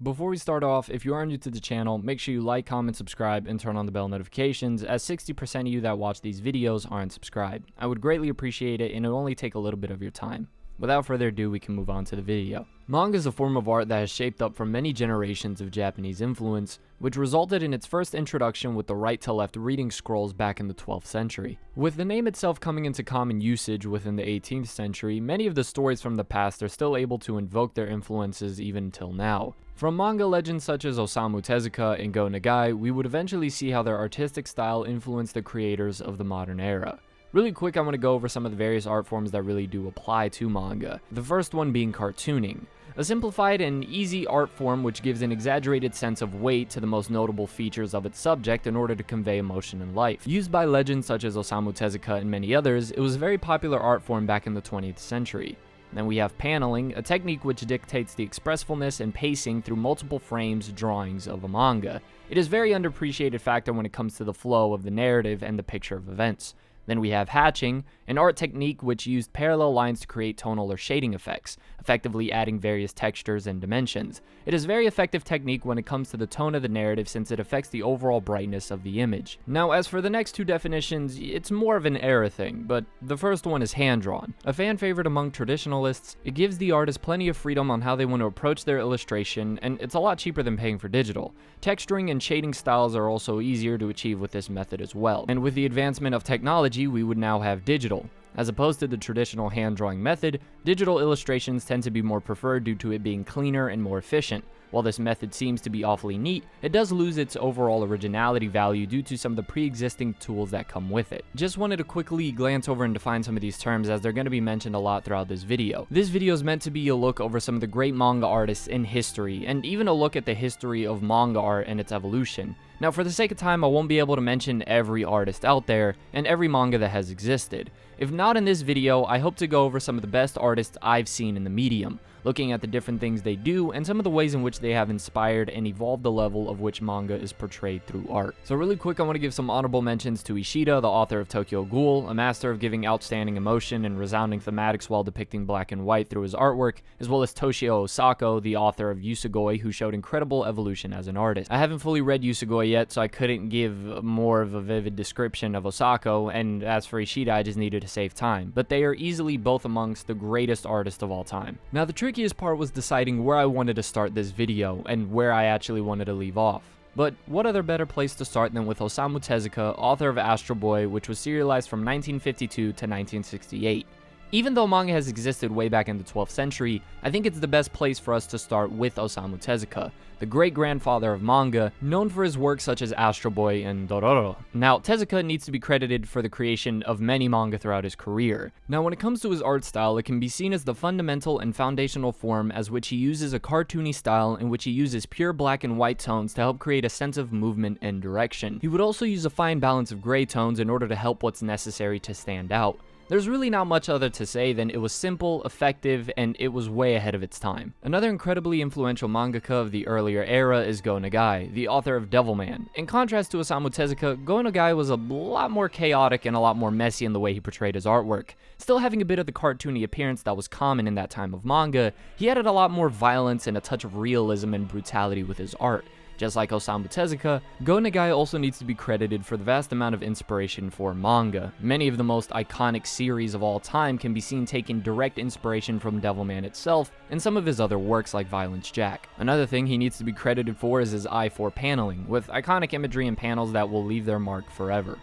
Before we start off, if you are new to the channel, make sure you like, comment, subscribe, and turn on the bell notifications, as 60% of you that watch these videos aren't subscribed. I would greatly appreciate it, and it'll only take a little bit of your time. Without further ado, we can move on to the video. Manga is a form of art that has shaped up from many generations of Japanese influence, which resulted in its first introduction with the right-to-left reading scrolls back in the 12th century. With the name itself coming into common usage within the 18th century, many of the stories from the past are still able to invoke their influences even until now. From manga legends such as Osamu Tezuka and Go Nagai, we would eventually see how their artistic style influenced the creators of the modern era. Really quick, I want to go over some of the various art forms that really do apply to manga. The first one being cartooning. A simplified and easy art form which gives an exaggerated sense of weight to the most notable features of its subject in order to convey emotion and life. Used by legends such as Osamu Tezuka and many others, it was a very popular art form back in the 20th century. Then we have paneling, a technique which dictates the expressfulness and pacing through multiple frames drawings of a manga. It is a very underappreciated factor when it comes to the flow of the narrative and the picture of events. Then we have hatching, an art technique which used parallel lines to create tonal or shading effects, effectively adding various textures and dimensions. It is a very effective technique when it comes to the tone of the narrative since it affects the overall brightness of the image. Now, as for the next two definitions, it's more of an era thing, but the first one is hand-drawn. A fan favorite among traditionalists, it gives the artist plenty of freedom on how they want to approach their illustration, and it's a lot cheaper than paying for digital. Texturing and shading styles are also easier to achieve with this method as well. And with the advancement of technology, we would now have digital. As opposed to the traditional hand-drawing method, digital illustrations tend to be more preferred due to it being cleaner and more efficient. While this method seems to be awfully neat, it does lose its overall originality value due to some of the pre-existing tools that come with it. Just wanted to quickly glance over and define some of these terms as they're going to be mentioned a lot throughout this video. This video is meant to be a look over some of the great manga artists in history, and even a look at the history of manga art and its evolution. Now, for the sake of time, I won't be able to mention every artist out there and every manga that has existed. If not in this video, I hope to go over some of the best artists I've seen in the medium, looking at the different things they do and some of the ways in which they have inspired and evolved the level of which manga is portrayed through art. So really quick, I want to give some honorable mentions to Ishida, the author of Tokyo Ghoul, a master of giving outstanding emotion and resounding thematics while depicting black and white through his artwork, as well as Toshio Osako, the author of Usugoi, who showed incredible evolution as an artist. I haven't fully read Usugoi yet, so I couldn't give more of a vivid description of Osako, and as for Ishida, I just needed to save time, but they are easily both amongst the greatest artists of all time. Now, the trickiest part was deciding where I wanted to start this video and where I actually wanted to leave off. But what other better place to start than with Osamu Tezuka, author of Astro Boy, which was serialized from 1952 to 1968. Even though manga has existed way back in the 12th century, I think it's the best place for us to start with Osamu Tezuka, the great-grandfather of manga, known for his works such as Astro Boy and Dororo. Now, Tezuka needs to be credited for the creation of many manga throughout his career. Now, when it comes to his art style, it can be seen as the fundamental and foundational form as which he uses a cartoony style in which he uses pure black and white tones to help create a sense of movement and direction. He would also use a fine balance of gray tones in order to help what's necessary to stand out. There's really not much other to say than it was simple, effective, and it was way ahead of its time. Another incredibly influential mangaka of the earlier era is Go Nagai, the author of Devilman. In contrast to Osamu Tezuka, Go Nagai was a lot more chaotic and a lot more messy in the way he portrayed his artwork. Still having a bit of the cartoony appearance that was common in that time of manga, he added a lot more violence and a touch of realism and brutality with his art. Just like Osamu Tezuka, Go Nagai also needs to be credited for the vast amount of inspiration for manga. Many of the most iconic series of all time can be seen taking direct inspiration from Devilman itself and some of his other works like Violence Jack. Another thing he needs to be credited for is his eye for paneling, with iconic imagery and panels that will leave their mark forever.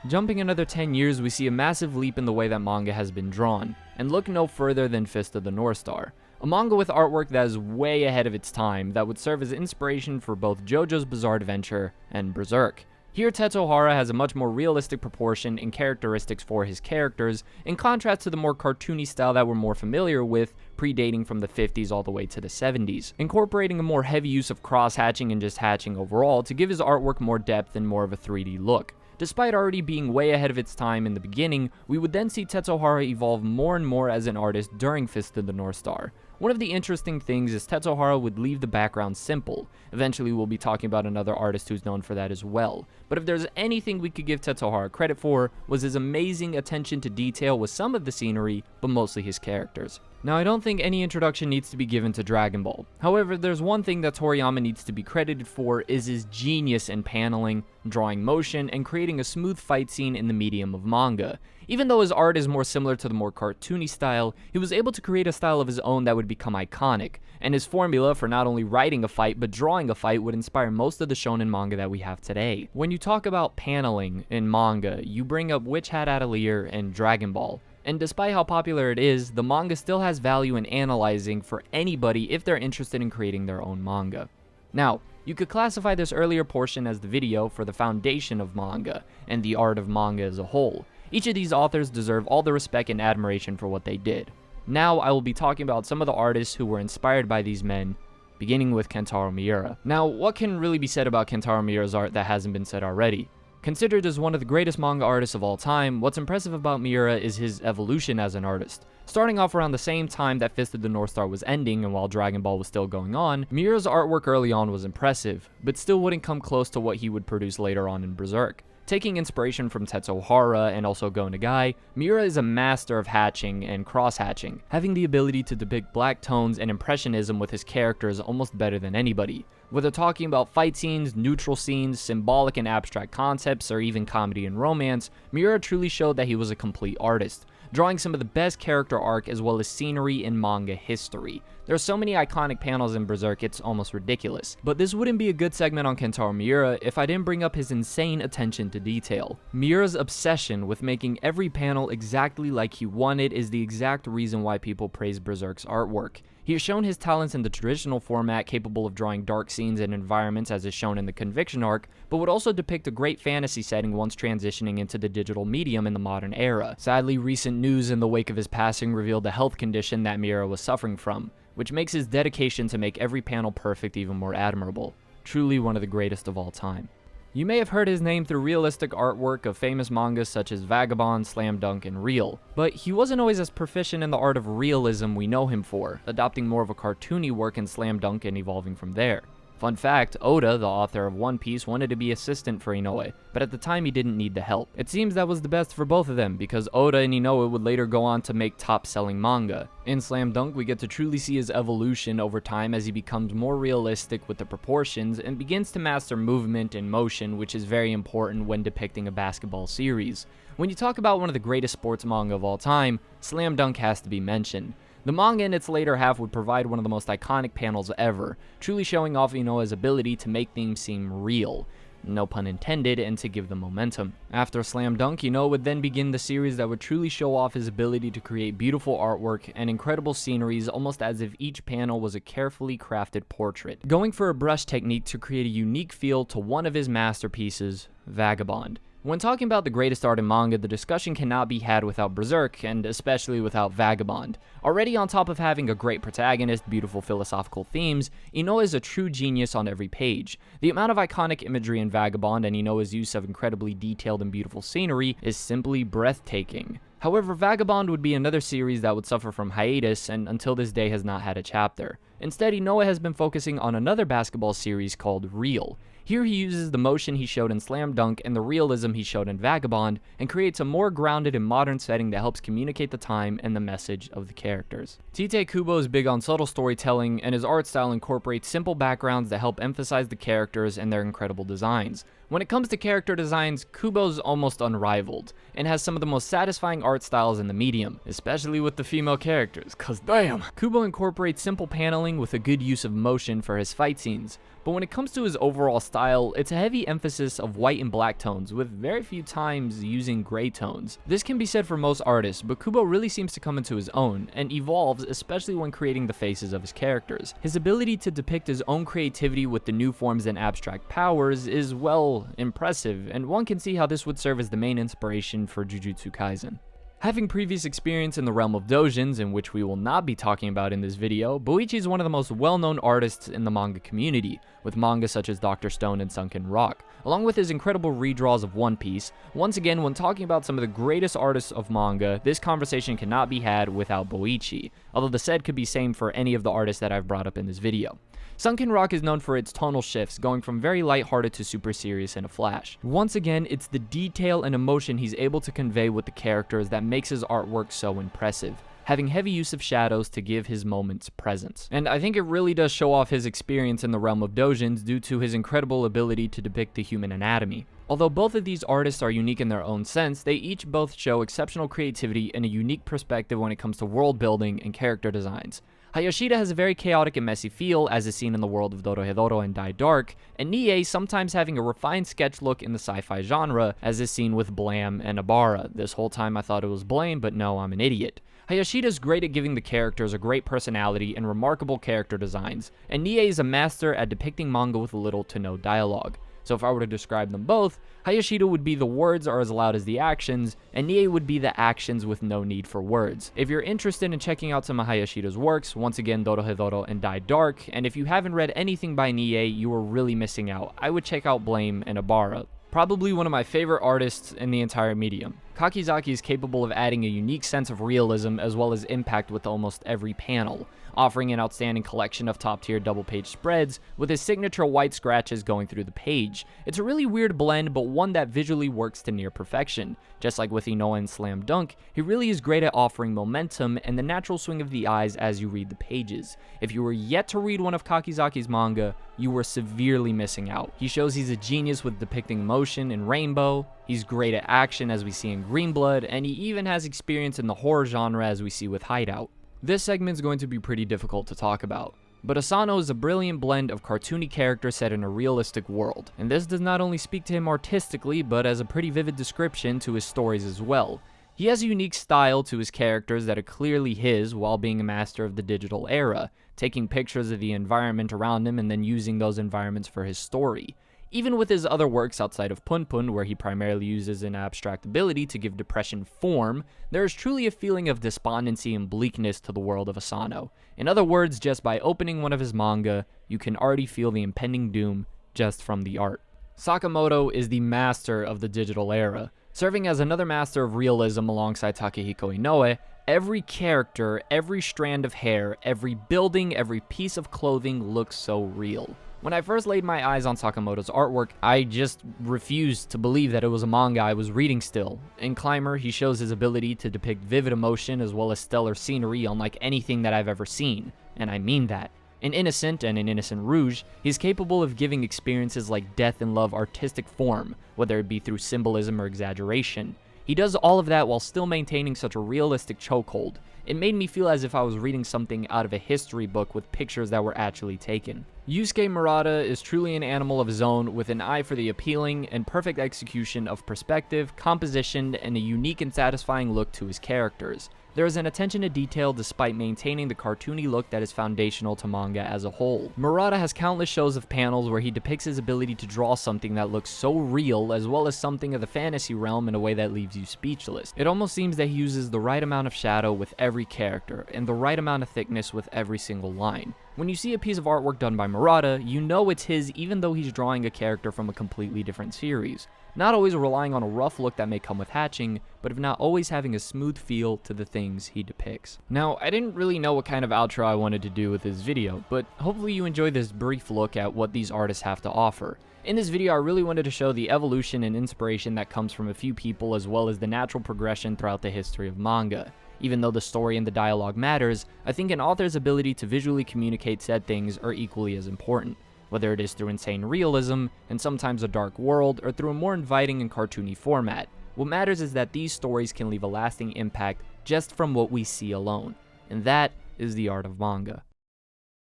Jumping another 10 years, we see a massive leap in the way that manga has been drawn, and look no further than Fist of the North Star. A manga with artwork that is way ahead of its time that would serve as inspiration for both JoJo's Bizarre Adventure and Berserk. Here, Tetsuo Hara has a much more realistic proportion and characteristics for his characters, in contrast to the more cartoony style that we're more familiar with, predating from the 50s all the way to the 70s, incorporating a more heavy use of cross-hatching and just hatching overall to give his artwork more depth and more of a 3D look. Despite already being way ahead of its time in the beginning, we would then see Tetsuo Hara evolve more and more as an artist during Fist of the North Star. One of the interesting things is Tetsuo Hara would leave the background simple. Eventually we'll be talking about another artist who's known for that as well. But if there's anything we could give Tetsuo Hara credit for, was his amazing attention to detail with some of the scenery, but mostly his characters. Now, I don't think any introduction needs to be given to Dragon Ball. However, there's one thing that Toriyama needs to be credited for is his genius in paneling, drawing motion, and creating a smooth fight scene in the medium of manga. Even though his art is more similar to the more cartoony style, he was able to create a style of his own that would become iconic, and his formula for not only writing a fight but drawing a fight would inspire most of the shonen manga that we have today. When you talk about paneling in manga, you bring up Witch Hat Atelier and Dragon Ball. And despite how popular it is, the manga still has value in analyzing for anybody if they're interested in creating their own manga. Now, you could classify this earlier portion as the video for the foundation of manga, and the art of manga as a whole. Each of these authors deserve all the respect and admiration for what they did. Now, I will be talking about some of the artists who were inspired by these men, beginning with Kentaro Miura. Now, what can really be said about Kentaro Miura's art that hasn't been said already? Considered as one of the greatest manga artists of all time, what's impressive about Miura is his evolution as an artist. Starting off around the same time that Fist of the North Star was ending and while Dragon Ball was still going on, Miura's artwork early on was impressive, but still wouldn't come close to what he would produce later on in Berserk. Taking inspiration from Tetsuo Hara and also Go Nagai, Miura is a master of hatching and cross-hatching, having the ability to depict black tones and impressionism with his characters almost better than anybody. Whether talking about fight scenes, neutral scenes, symbolic and abstract concepts, or even comedy and romance, Miura truly showed that he was a complete artist, drawing some of the best character arc as well as scenery in manga history. There are so many iconic panels in Berserk, it's almost ridiculous. But this wouldn't be a good segment on Kentaro Miura if I didn't bring up his insane attention to detail. Miura's obsession with making every panel exactly like he wanted is the exact reason why people praise Berserk's artwork. He has shown his talents in the traditional format, capable of drawing dark scenes and environments as is shown in the Conviction arc, but would also depict a great fantasy setting once transitioning into the digital medium in the modern era. Sadly, recent news in the wake of his passing revealed the health condition that Miura was suffering from, which makes his dedication to make every panel perfect even more admirable. Truly one of the greatest of all time. You may have heard his name through realistic artwork of famous mangas such as Vagabond, Slam Dunk, and Real, but he wasn't always as proficient in the art of realism we know him for, adopting more of a cartoony work in Slam Dunk and evolving from there. Fun fact, Oda, the author of One Piece, wanted to be assistant for Inoue, but at the time he didn't need the help. It seems that was the best for both of them, because Oda and Inoue would later go on to make top-selling manga. In Slam Dunk, we get to truly see his evolution over time as he becomes more realistic with the proportions and begins to master movement and motion, which is very important when depicting a basketball series. When you talk about one of the greatest sports manga of all time, Slam Dunk has to be mentioned. The manga in its later half would provide one of the most iconic panels ever, truly showing off Inoue's ability to make things seem real, no pun intended, and to give them momentum. After Slam Dunk, Inoue would then begin the series that would truly show off his ability to create beautiful artwork and incredible sceneries, almost as if each panel was a carefully crafted portrait, going for a brush technique to create a unique feel to one of his masterpieces, Vagabond. When talking about the greatest art in manga, the discussion cannot be had without Berserk, and especially without Vagabond. Already on top of having a great protagonist, beautiful philosophical themes, Inoue is a true genius on every page. The amount of iconic imagery in Vagabond and Inoue's use of incredibly detailed and beautiful scenery is simply breathtaking. However, Vagabond would be another series that would suffer from hiatus and until this day has not had a chapter. Instead, Inoue has been focusing on another basketball series called Real. Here he uses the motion he showed in Slam Dunk and the realism he showed in Vagabond and creates a more grounded and modern setting that helps communicate the time and the message of the characters. Tite Kubo is big on subtle storytelling, and his art style incorporates simple backgrounds that help emphasize the characters and their incredible designs. When it comes to character designs, Kubo's almost unrivaled, and has some of the most satisfying art styles in the medium, especially with the female characters, cause damn! Kubo incorporates simple paneling with a good use of motion for his fight scenes, but when it comes to his overall style, it's a heavy emphasis of white and black tones, with very few times using gray tones. This can be said for most artists, but Kubo really seems to come into his own, and evolves, especially when creating the faces of his characters. His ability to depict his own creativity with the new forms and abstract powers is, well, impressive, and one can see how this would serve as the main inspiration for Jujutsu Kaisen. Having previous experience in the realm of doujins, in which we will not be talking about in this video, Boichi is one of the most well-known artists in the manga community, with manga such as Dr. Stone and Sunken Rock, along with his incredible redraws of One Piece. Once again, when talking about some of the greatest artists of manga, this conversation cannot be had without Boichi, although the said could be same for any of the artists that I've brought up in this video. Sunken Rock is known for its tonal shifts, going from very lighthearted to super serious in a flash. Once again, it's the detail and emotion he's able to convey with the characters that makes his artwork so impressive. having heavy use of shadows to give his moments presence. And I think it really does show off his experience in the realm of doujins due to his incredible ability to depict the human anatomy. Although both of these artists are unique in their own sense, they each both show exceptional creativity and a unique perspective when it comes to world building and character designs. Hayashida has a very chaotic and messy feel, as is seen in the world of Dorohedoro and Dai Dark, and Nie sometimes having a refined sketch look in the sci-fi genre, as is seen with Blam and Abara. This whole time I thought it was Blame, but no, I'm an idiot. Hayashida is great at giving the characters a great personality and remarkable character designs, and Nie is a master at depicting manga with little to no dialogue. So if I were to describe them both, Hayashida would be the words are as loud as the actions, and Nie would be the actions with no need for words. If you're interested in checking out some of Hayashida's works, once again Dorohedoro and Dai Dark, and if you haven't read anything by Nie, you are really missing out. I would check out Blame and Abara. Probably one of my favorite artists in the entire medium. Kakizaki is capable of adding a unique sense of realism as well as impact with almost every panel, offering an outstanding collection of top-tier double-page spreads with his signature white scratches going through the page. It's a really weird blend, but one that visually works to near perfection. Just like with Inoue and Slam Dunk, he really is great at offering momentum and the natural swing of the eyes as you read the pages. If you were yet to read one of Kakizaki's manga, you were severely missing out. He shows he's a genius with depicting motion in Rainbow, he's great at action as we see in Greenblood, and he even has experience in the horror genre as we see with Hideout. This segment is going to be pretty difficult to talk about, but Asano is a brilliant blend of cartoony characters set in a realistic world, and this does not only speak to him artistically, but as a pretty vivid description to his stories as well. He has a unique style to his characters that are clearly his while being a master of the digital era, taking pictures of the environment around him and then using those environments for his story. Even with his other works outside of Punpun, where he primarily uses an abstract ability to give depression form, there is truly a feeling of despondency and bleakness to the world of Asano. In other words, just by opening one of his manga, you can already feel the impending doom just from the art. Sakamoto is the master of the digital era. Serving as another master of realism alongside Takehiko Inoue, every character, every strand of hair, every building, every piece of clothing looks so real. When I first laid my eyes on Sakamoto's artwork, I just refused to believe that it was a manga I was reading still. In Climber, he shows his ability to depict vivid emotion as well as stellar scenery unlike anything that I've ever seen, and I mean that. In Innocent and in Innocent Rouge, he's capable of giving experiences like death and love artistic form, whether it be through symbolism or exaggeration. He does all of that while still maintaining such a realistic chokehold. It made me feel as if I was reading something out of a history book with pictures that were actually taken. Yusuke Murata is truly an animal of his own with an eye for the appealing and perfect execution of perspective, composition, and a unique and satisfying look to his characters. There is an attention to detail despite maintaining the cartoony look that is foundational to manga as a whole. Murata has countless shows of panels where he depicts his ability to draw something that looks so real as well as something of the fantasy realm in a way that leaves you speechless. It almost seems that he uses the right amount of shadow with every character and the right amount of thickness with every single line. When you see a piece of artwork done by Murata, you know it's his even though he's drawing a character from a completely different series. Not always relying on a rough look that may come with hatching, but of not always having a smooth feel to the things he depicts. Now, I didn't really know what kind of outro I wanted to do with this video, but hopefully you enjoyed this brief look at what these artists have to offer. In this video, I really wanted to show the evolution and inspiration that comes from a few people as well as the natural progression throughout the history of manga. Even though the story and the dialogue matters, I think an author's ability to visually communicate said things are equally as important. Whether it is through insane realism, and sometimes a dark world, or through a more inviting and cartoony format. What matters is that these stories can leave a lasting impact just from what we see alone. And that is the art of manga.